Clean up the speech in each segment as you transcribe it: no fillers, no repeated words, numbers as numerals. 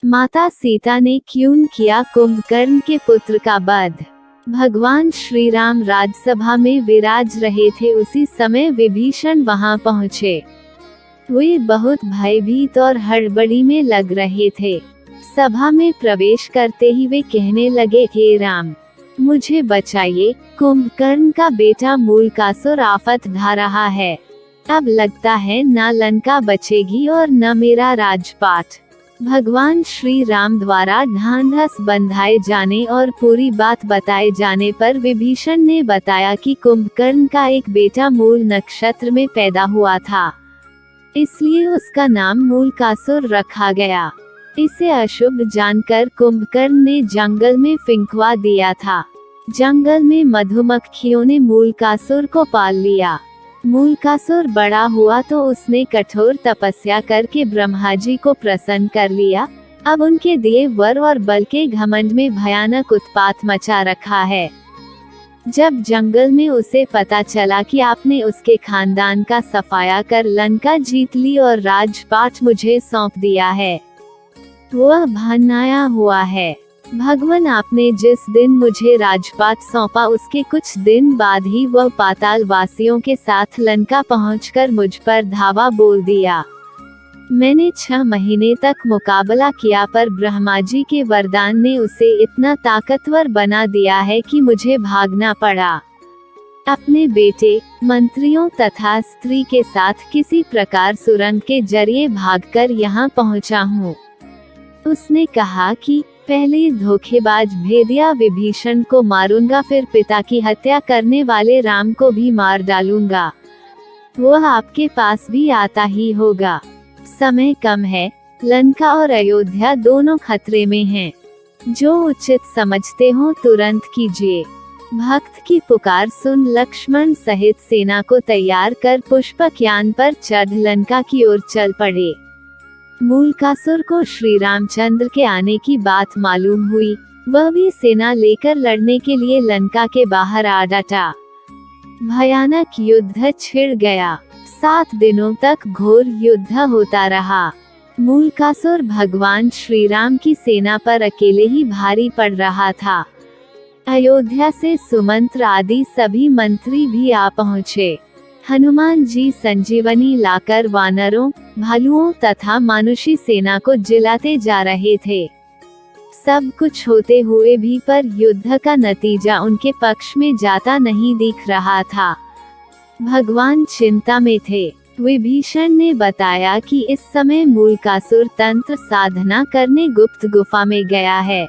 माता सीता ने क्यों किया कुंभकर्ण के पुत्र का वध। भगवान श्री राम राजसभा में विराज रहे थे। उसी समय विभीषण वहां पहुंचे। वे बहुत भयभीत और हड़बड़ी में लग रहे थे। सभा में प्रवेश करते ही वे कहने लगे, हे राम, मुझे बचाइए, कुंभकर्ण का बेटा मूलकासुर आफत ढा रहा है। अब लगता है न लंका बचेगी और न मेरा राजपाट। भगवान श्री राम द्वारा ढांढस बंधाए जाने और पूरी बात बताए जाने पर विभीषण ने बताया कि कुंभकर्ण का एक बेटा मूल नक्षत्र में पैदा हुआ था, इसलिए उसका नाम मूलकासुर रखा गया। इसे अशुभ जानकर कुंभकर्ण ने जंगल में फिंकवा दिया था। जंगल में मधुमक्खियों ने मूलकासुर को पाल लिया। मूलकासुर बड़ा हुआ तो उसने कठोर तपस्या करके ब्रह्मा जी को प्रसन्न कर लिया। अब उनके दिए वर और बल के घमंड में भयानक उत्पात मचा रखा है। जब जंगल में उसे पता चला कि आपने उसके खानदान का सफाया कर लंका जीत ली और राजपाट मुझे सौंप दिया है, वह भनाया हुआ है। भगवान, आपने जिस दिन मुझे राजपाट सौंपा उसके कुछ दिन बाद ही वह पाताल वासियों के साथ लंका पहुंचकर मुझ पर धावा बोल दिया। मैंने 6 महीने तक मुकाबला किया पर ब्रह्मा जी के वरदान ने उसे इतना ताकतवर बना दिया है कि मुझे भागना पड़ा। अपने बेटे, मंत्रियों तथा स्त्री के साथ किसी प्रकार सुरंग के जरिए भागकर यहाँ पहुँचा हूँ। उसने कहा कि पहले धोखेबाज भेदिया विभीषण को मारूंगा, फिर पिता की हत्या करने वाले राम को भी मार डालूंगा। वह आपके पास भी आता ही होगा। समय कम है, लंका और अयोध्या दोनों खतरे में हैं। जो उचित समझते हो तुरंत कीजिए। भक्त की पुकार सुन लक्ष्मण सहित सेना को तैयार कर पुष्पक यान पर चढ़ लंका की ओर चल पड़े। मूलकासुर को श्री रामचंद्र के आने की बात मालूम हुई। वह भी सेना लेकर लड़ने के लिए लंका के बाहर आ डटा। भयानक युद्ध छिड़ गया। 7 दिनों तक घोर युद्ध होता रहा। मूलकासुर भगवान श्री राम की सेना पर अकेले ही भारी पड़ रहा था। अयोध्या से सुमंत्र आदि सभी मंत्री भी आ पहुँचे। हनुमान जी संजीवनी लाकर वानरों, भालुओं तथा मानुषी सेना को जिलाते जा रहे थे। सब कुछ होते हुए भी पर युद्ध का नतीजा उनके पक्ष में जाता नहीं दिख रहा था। भगवान चिंता में थे। विभीषण ने बताया कि इस समय मूलकासुर तंत्र साधना करने गुप्त गुफा में गया है।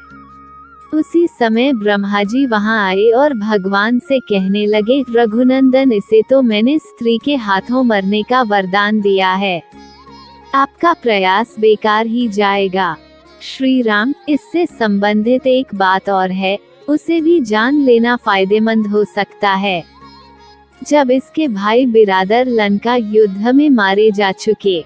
उसी समय ब्रह्मा जी वहां आए और भगवान से कहने लगे, रघुनंदन, इसे तो मैंने स्त्री के हाथों मरने का वरदान दिया है। आपका प्रयास बेकार ही जाएगा। श्री राम, इससे संबंधित एक बात और है, उसे भी जान लेना फायदेमंद हो सकता है। जब इसके भाई बिरादर लंका युद्ध में मारे जा चुके,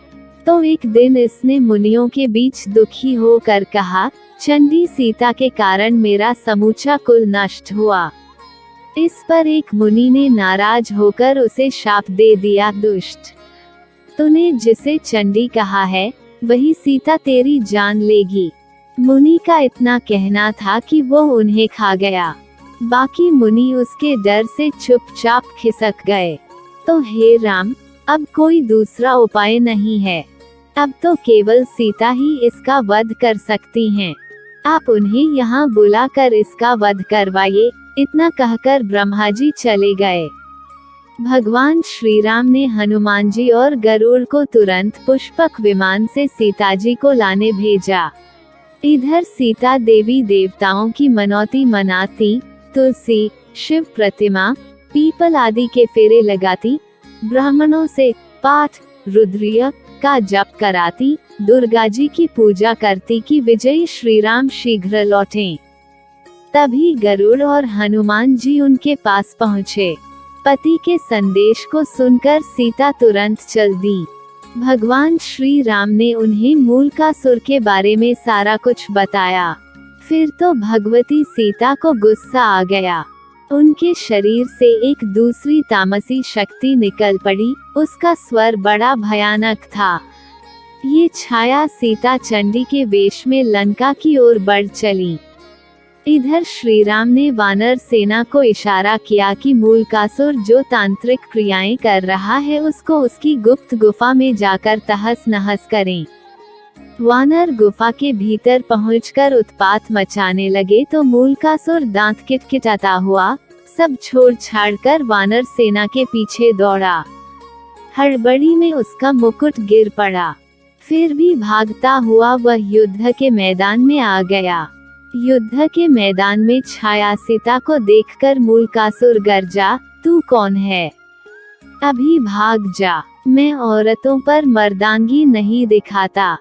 तो एक दिन इसने मुनियों के बीच दुखी होकर कहा, चंडी सीता के कारण मेरा समूचा कुल नष्ट हुआ। इस पर एक मुनि ने नाराज होकर उसे शाप दे दिया, दुष्ट, तूने जिसे चंडी कहा है वही सीता तेरी जान लेगी। मुनि का इतना कहना था कि वो उन्हें खा गया। बाकी मुनि उसके डर से चुपचाप खिसक गए। तो हे राम, अब कोई दूसरा उपाय नहीं है। अब तो केवल सीता ही इसका वध कर सकती हैं। आप उन्हें यहाँ बुलाकर इसका वध करवाइए। इतना कहकर ब्रह्मा जी चले गए। भगवान श्री राम ने हनुमान जी और गरुड़ को तुरंत पुष्पक विमान से सीता जी को लाने भेजा। इधर सीता देवी देवताओं की मनौती मनाती, तुलसी, शिव प्रतिमा, पीपल आदि के फेरे लगाती, ब्राह्मणों से पाठ, रुद्रीय का जप कराती, दुर्गा जी की पूजा करती कि विजयी श्री राम शीघ्र लौटें। तभी गरुड़ और हनुमान जी उनके पास पहुँचे। पति के संदेश को सुनकर सीता तुरंत चल दी। भगवान श्री राम ने उन्हें मूलकासुर के बारे में सारा कुछ बताया। फिर तो भगवती सीता को गुस्सा आ गया। उनके शरीर से एक दूसरी तामसी शक्ति निकल पड़ी। उसका स्वर बड़ा भयानक था। ये छाया सीता चंडी के वेश में लंका की ओर बढ़ चली। इधर श्री राम ने वानर सेना को इशारा किया कि मूलकासुर जो तांत्रिक क्रियाएं कर रहा है उसको उसकी गुप्त गुफा में जाकर तहस नहस करें। वानर गुफा के भीतर पहुंचकर उत्पात मचाने लगे तो मूलकासुर दांत किटकिटाता हुआ सब छोड़ छाड़कर वानर सेना के पीछे दौड़ा। हड़बड़ी में उसका मुकुट गिर पड़ा, फिर भी भागता हुआ वह युद्ध के मैदान में आ गया। युद्ध के मैदान में छाया सीता को देखकर मूलकासुर गरजा, तू कौन है? अभी भाग जा, मैं औरतों पर मर्दांगी नहीं दिखाता।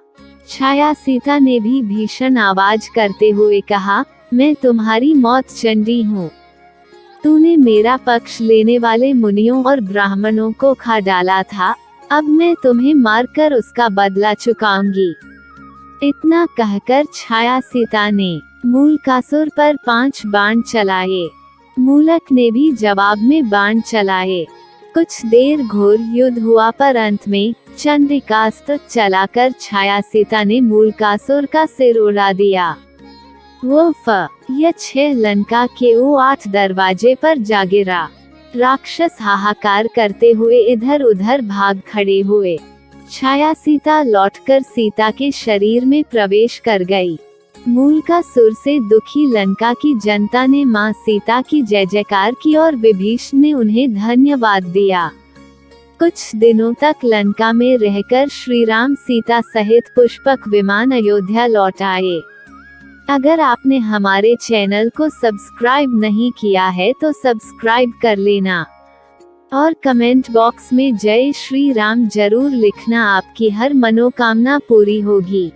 छाया सीता ने भी भीषण आवाज करते हुए कहा, मैं तुम्हारी मौत चंडी हूँ। तूने मेरा पक्ष लेने वाले मुनियों और ब्राह्मणों को खा डाला था, अब मैं तुम्हें मारकर उसका बदला चुकाऊंगी। इतना कहकर छाया सीता ने मूलकासुर पर 5 बाण चलाए। मूलक ने भी जवाब में बाण चलाए। कुछ देर घोर युद्ध हुआ पर अंत में चंडिकास्त्र चलाकर छाया सीता ने मूलकासुर का सिर उड़ा दिया। वो यह 6 लंका के 8 दरवाजे पर जा गिरा। राक्षस हाहाकार करते हुए इधर उधर भाग खड़े हुए। छाया सीता लौटकर सीता के शरीर में प्रवेश कर गई। मूलकासुर से दुखी लंका की जनता ने मां सीता की जय जयकार की और विभीषण ने उन्हें धन्यवाद दिया। कुछ दिनों तक लंका में रहकर श्री राम सीता सहित पुष्पक विमान अयोध्या लौट आए। अगर आपने हमारे चैनल को सब्सक्राइब नहीं किया है तो सब्सक्राइब कर लेना और कमेंट बॉक्स में जय श्री राम जरूर लिखना, आपकी हर मनोकामना पूरी होगी।